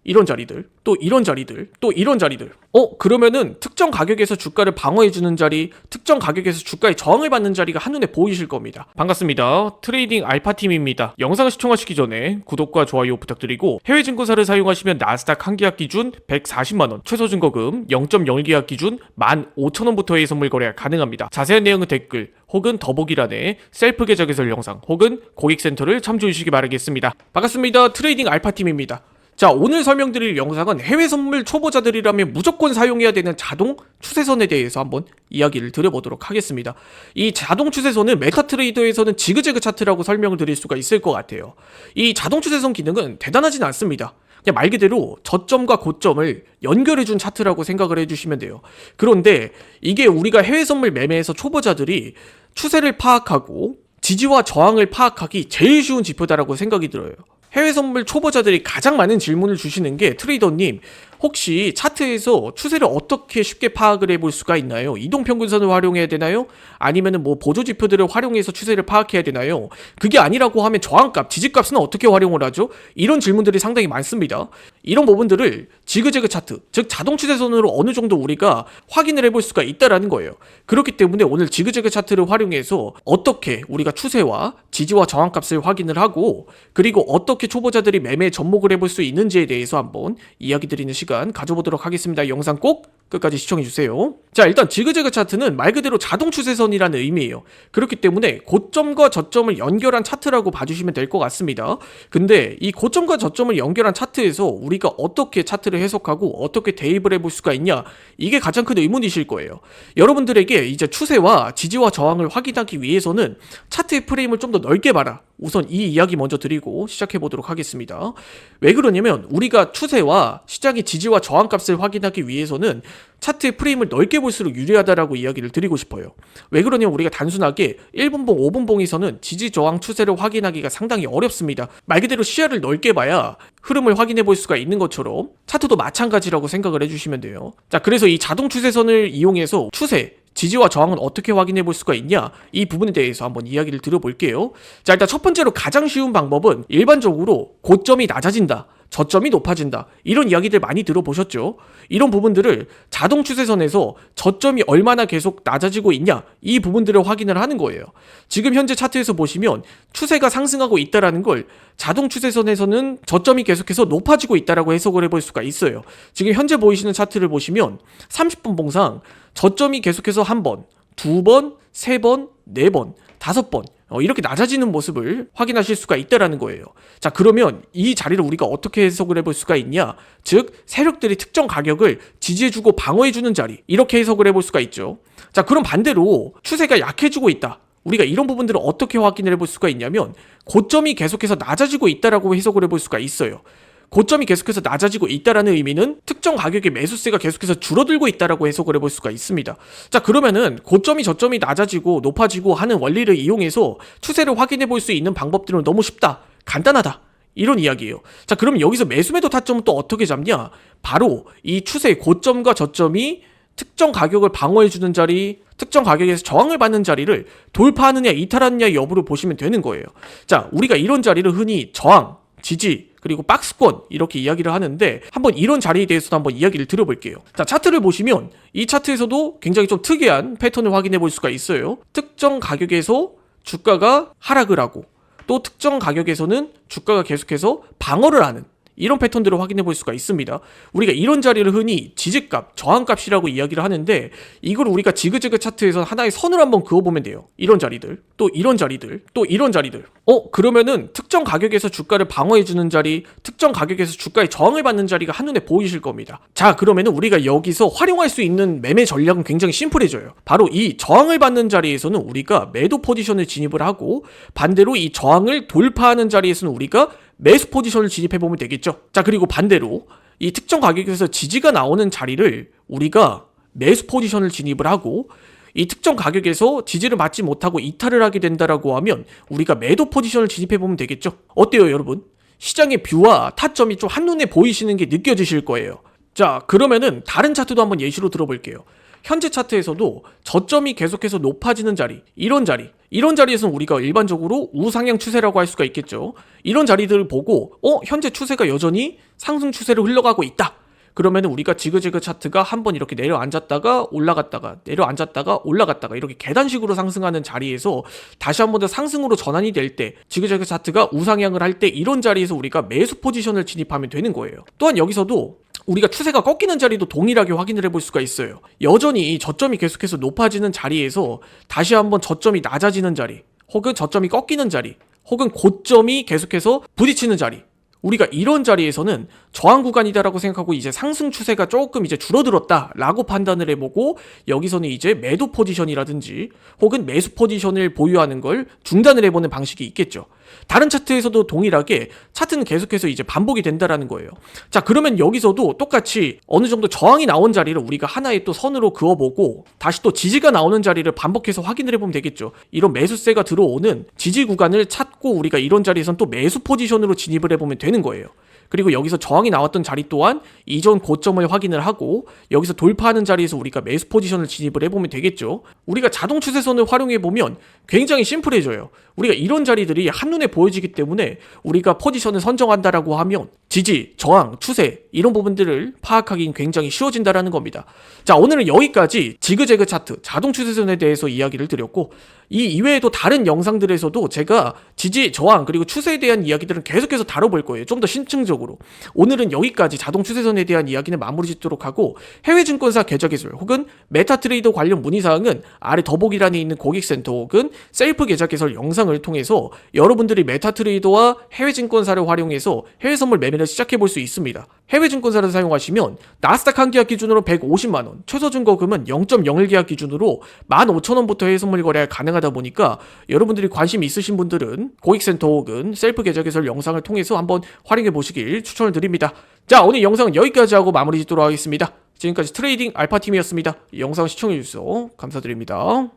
이런 자리들, 또 이런 자리들, 또 이런 자리들. 그러면은 특정 가격에서 주가를 방어해주는 자리, 특정 가격에서 주가의 저항을 받는 자리가 한눈에 보이실 겁니다. 반갑습니다. 트레이딩 알파팀입니다. 영상을 시청하시기 전에 구독과 좋아요 부탁드리고, 해외 증권사를 사용하시면 나스닥 한 계약 기준 140만원, 최소 증거금 0.01계약 기준 15,000원부터의 선물 거래가 가능합니다. 자세한 내용은 댓글 혹은 더보기란에 셀프 계좌 개설 영상 혹은 고객센터를 참조해 주시기 바라겠습니다. 반갑습니다. 트레이딩 알파팀입니다. 자, 오늘 설명드릴 영상은 해외 선물 초보자들이라면 무조건 사용해야 되는 자동 추세선에 대해서 한번 이야기를 드려보도록 하겠습니다. 이 자동 추세선은 메타트레이더에서는 지그재그 차트라고 설명을 드릴 수가 있을 것 같아요. 이 자동 추세선 기능은 대단하진 않습니다. 그냥 말 그대로 저점과 고점을 연결해준 차트라고 생각을 해주시면 돼요. 그런데 이게 우리가 해외 선물 매매에서 초보자들이 추세를 파악하고 지지와 저항을 파악하기 제일 쉬운 지표다라고 생각이 들어요. 해외 선물 초보자들이 가장 많은 질문을 주시는 게, 트레이더님 혹시 차트에서 추세를 어떻게 쉽게 파악을 해볼 수가 있나요? 이동평균선을 활용해야 되나요? 아니면 뭐 보조지표들을 활용해서 추세를 파악해야 되나요? 그게 아니라고 하면 저항값, 지지값은 어떻게 활용을 하죠? 이런 질문들이 상당히 많습니다. 이런 부분들을 지그재그 차트, 즉 자동 추세선으로 어느 정도 우리가 확인을 해볼 수가 있다라는 거예요. 그렇기 때문에 오늘 지그재그 차트를 활용해서 어떻게 우리가 추세와 지지와 저항값을 확인을 하고, 그리고 어떻게 초보자들이 매매에 접목을 해볼 수 있는지에 대해서 한번 이야기 드리는 시간 가져보도록 하겠습니다. 영상 꼭 끝까지 시청해주세요. 자, 일단 지그재그 차트는 말 그대로 자동 추세선이라는 의미예요. 그렇기 때문에 고점과 저점을 연결한 차트라고 봐주시면 될 것 같습니다. 근데 이 고점과 저점을 연결한 차트에서 우리가 어떻게 차트를 해석하고 어떻게 대입을 해볼 수가 있냐, 이게 가장 큰 의문이실 거예요. 여러분들에게 이제 추세와 지지와 저항을 확인하기 위해서는 차트의 프레임을 좀 더 넓게 봐라, 우선 이 이야기 먼저 드리고 시작해 보도록 하겠습니다. 왜 그러냐면 우리가 추세와 시장의 지지와 저항값을 확인하기 위해서는 차트의 프레임을 넓게 볼수록 유리하다라고 이야기를 드리고 싶어요. 왜 그러냐면 우리가 단순하게 1분봉, 5분봉에서는 지지 저항 추세를 확인하기가 상당히 어렵습니다. 말 그대로 시야를 넓게 봐야 흐름을 확인해 볼 수가 있는 것처럼 차트도 마찬가지라고 생각을 해주시면 돼요. 자, 그래서 이 자동 추세선을 이용해서 추세, 지지와 저항은 어떻게 확인해 볼 수가 있냐, 이 부분에 대해서 한번 이야기를 들어볼게요. 자, 일단 첫 번째로 가장 쉬운 방법은 일반적으로 고점이 낮아진다, 저점이 높아진다, 이런 이야기들 많이 들어보셨죠? 이런 부분들을 자동 추세선에서 저점이 얼마나 계속 낮아지고 있냐, 이 부분들을 확인을 하는 거예요. 지금 현재 차트에서 보시면 추세가 상승하고 있다라는 걸 자동 추세선에서는 저점이 계속해서 높아지고 있다라고 해석을 해볼 수가 있어요. 지금 현재 보이시는 차트를 보시면 30분 봉상 저점이 계속해서 한 번, 두 번, 세 번, 네 번, 다섯 번 이렇게 낮아지는 모습을 확인하실 수가 있다라는 거예요. 자, 그러면 이 자리를 우리가 어떻게 해석을 해볼 수가 있냐, 즉 세력들이 특정 가격을 지지해주고 방어해주는 자리, 이렇게 해석을 해볼 수가 있죠. 자, 그럼 반대로 추세가 약해지고 있다, 우리가 이런 부분들을 어떻게 확인을 해볼 수가 있냐면 고점이 계속해서 낮아지고 있다라고 해석을 해볼 수가 있어요. 고점이 계속해서 낮아지고 있다라는 의미는 특정 가격의 매수세가 계속해서 줄어들고 있다라고 해석을 해볼 수가 있습니다. 자, 그러면은 고점이 저점이 낮아지고 높아지고 하는 원리를 이용해서 추세를 확인해 볼 수 있는 방법들은 너무 쉽다, 간단하다, 이런 이야기예요. 자, 그럼 여기서 매수매도 타점은 또 어떻게 잡냐, 바로 이 추세의 고점과 저점이 특정 가격을 방어해주는 자리, 특정 가격에서 저항을 받는 자리를 돌파하느냐 이탈하느냐 여부를 보시면 되는 거예요. 자, 우리가 이런 자리를 흔히 저항, 지지, 그리고 박스권, 이렇게 이야기를 하는데 한번 이런 자리에 대해서도 한번 이야기를 들어볼게요. 자, 차트를 보시면 이 차트에서도 굉장히 좀 특이한 패턴을 확인해 볼 수가 있어요. 특정 가격에서 주가가 하락을 하고 또 특정 가격에서는 주가가 계속해서 방어를 하는, 이런 패턴들을 확인해 볼 수가 있습니다. 우리가 이런 자리를 흔히 지지값, 저항값이라고 이야기를 하는데 이걸 우리가 지그재그 차트에서 하나의 선을 한번 그어보면 돼요. 이런 자리들, 또 이런 자리들, 또 이런 자리들. 그러면은 특정 가격에서 주가를 방어해주는 자리, 특정 가격에서 주가의 저항을 받는 자리가 한눈에 보이실 겁니다. 자, 그러면은 우리가 여기서 활용할 수 있는 매매 전략은 굉장히 심플해져요. 바로 이 저항을 받는 자리에서는 우리가 매도 포지션을 진입을 하고, 반대로 이 저항을 돌파하는 자리에서는 우리가 매수 포지션을 진입해보면 되겠죠. 자, 그리고 반대로 이 특정 가격에서 지지가 나오는 자리를 우리가 매수 포지션을 진입을 하고, 이 특정 가격에서 지지를 받지 못하고 이탈을 하게 된다라고 하면 우리가 매도 포지션을 진입해보면 되겠죠. 어때요, 여러분? 시장의 뷰와 타점이 좀 한눈에 보이시는 게 느껴지실 거예요. 자, 그러면은 다른 차트도 한번 예시로 들어볼게요. 현재 차트에서도 저점이 계속해서 높아지는 자리, 이런 자리에서는 우리가 일반적으로 우상향 추세라고 할 수가 있겠죠. 이런 자리들을 보고 현재 추세가 여전히 상승 추세로 흘러가고 있다. 그러면 우리가 지그재그 차트가 한번 이렇게 내려앉았다가 올라갔다가 내려앉았다가 올라갔다가 이렇게 계단식으로 상승하는 자리에서 다시 한번 더 상승으로 전환이 될 때, 지그재그 차트가 우상향을 할 때 이런 자리에서 우리가 매수 포지션을 진입하면 되는 거예요. 또한 여기서도 우리가 추세가 꺾이는 자리도 동일하게 확인을 해볼 수가 있어요. 여전히 저점이 계속해서 높아지는 자리에서 다시 한번 저점이 낮아지는 자리, 혹은 저점이 꺾이는 자리, 혹은 고점이 계속해서 부딪히는 자리, 우리가 이런 자리에서는 저항 구간이다라고 생각하고 이제 상승 추세가 조금 이제 줄어들었다라고 판단을 해보고, 여기서는 이제 매도 포지션이라든지 혹은 매수 포지션을 보유하는 걸 중단을 해보는 방식이 있겠죠. 다른 차트에서도 동일하게 차트는 계속해서 이제 반복이 된다라는 거예요. 자, 그러면 여기서도 똑같이 어느 정도 저항이 나온 자리를 우리가 하나의 또 선으로 그어보고 다시 또 지지가 나오는 자리를 반복해서 확인을 해보면 되겠죠. 이런 매수세가 들어오는 지지 구간을 찾고 우리가 이런 자리에선 또 매수 포지션으로 진입을 해보면 되는 거예요. 그리고 여기서 저항이 나왔던 자리 또한 이전 고점을 확인을 하고 여기서 돌파하는 자리에서 우리가 매수 포지션을 진입을 해보면 되겠죠. 우리가 자동 추세선을 활용해보면 굉장히 심플해져요. 우리가 이런 자리들이 한눈에 보여지기 때문에 우리가 포지션을 선정한다라고 하면 지지, 저항, 추세 이런 부분들을 파악하기 굉장히 쉬워진다라는 겁니다. 자, 오늘은 여기까지 지그재그 차트, 자동 추세선에 대해서 이야기를 드렸고, 이 이외에도 다른 영상들에서도 제가 지지, 저항 그리고 추세에 대한 이야기들은 계속해서 다뤄볼 거예요. 좀 더 심층적으로. 오늘은 여기까지 자동 추세선에 대한 이야기는 마무리 짓도록 하고, 해외 증권사 계좌 개설 혹은 메타트레이더 관련 문의사항은 아래 더보기란에 있는 고객센터 혹은 셀프 계좌 개설 영상을 통해서 여러분들이 메타트레이더와 해외 증권사를 활용해서 해외 선물 매매를 시작해 볼 수 있습니다. 해외 증권사를 사용하시면 나스닥 한 계약 기준으로 150만원, 최소 증거금은 0.01 계약 기준으로 15,000원부터 해외 선물 거래가 가능하다 보니까 여러분들이 관심 있으신 분들은 고객센터 혹은 셀프 계좌 개설 영상을 통해서 한번 활용해 보시길 추천을 드립니다. 자, 오늘 영상은 여기까지 하고 마무리 짓도록 하겠습니다. 지금까지 트레이딩 알파팀이었습니다. 영상 시청해 주셔서 감사드립니다.